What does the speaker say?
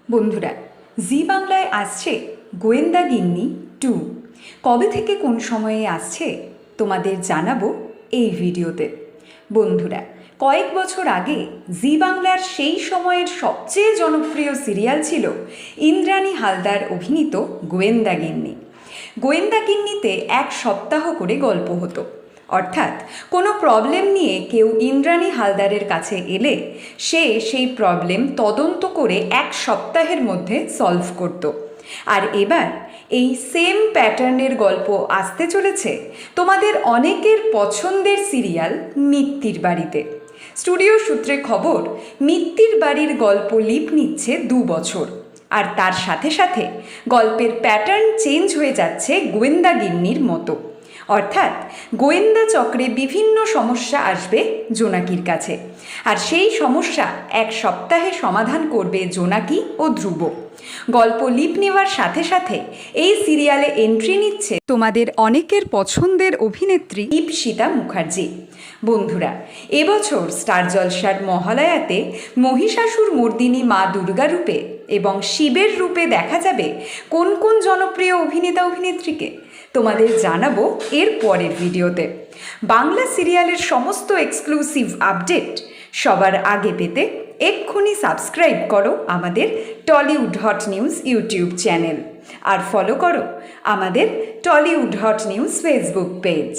বন্ধুরা, জি বাংলায় আসছে গোয়েন্দা গিন্নি 2। কবে থেকে কোন সময়ে আসছে তোমাদের জানাবো এই ভিডিওতে। বন্ধুরা, কয়েক বছর আগে জি বাংলার সেই সময়ের সবচেয়ে জনপ্রিয় সিরিয়াল ছিল ইন্দ্রাণী হালদার অভিনীত গোয়েন্দা গিন্নি। গোয়েন্দা গিন্নিতে এক সপ্তাহ করে গল্প হতো, অর্থাৎ কোনো প্রবলেম নিয়ে কেউ ইন্দ্রাণী হালদারের কাছে এলে সে সেই প্রবলেম তদন্ত করে এক সপ্তাহের মধ্যে সলভ করত। আর এবার এই সেম প্যাটার্নের গল্প আসতে চলেছে তোমাদের অনেকের পছন্দের সিরিয়াল মিত্তির বাড়িতে। স্টুডিও সূত্রে খবর, মিত্তির বাড়ির গল্প লিপ নিচ্ছে 2 বছর, আর তার সাথে সাথে গল্পের প্যাটার্ন চেঞ্জ হয়ে যাচ্ছে গোয়েন্দা গিন্নির মতো। অর্থাৎ গোয়েন্দা চক্রে বিভিন্ন সমস্যা আসবে জোনাকির কাছে, আর সেই সমস্যা এক সপ্তাহে সমাধান করবে জোনাকি ও ধ্রুব। গল্প লিপ নেওয়ার সাথে সাথে এই সিরিয়ালে এন্ট্রি নিচ্ছে তোমাদের অনেকের পছন্দের অভিনেত্রী ইপসিতা মুখার্জি। বন্ধুরা, এবছর স্টার জলসার মহালয়াতে মহিষাসুর মর্দিনী মা দুর্গা রূপে এবং শিবের রূপে দেখা যাবে কোন কোন জনপ্রিয় অভিনেতা অভিনেত্রীকে তোমাদের জানাবো এর পরের ভিডিওতে। বাংলা সিরিয়ালের সমস্ত এক্সক্লুসিভ আপডেট সবার আগে পেতে এক্ষুনি সাবস্ক্রাইব করো আমাদের Tollywood hot news YouTube channel, আর ফলো করো আমাদের Tollywood hot news Facebook page.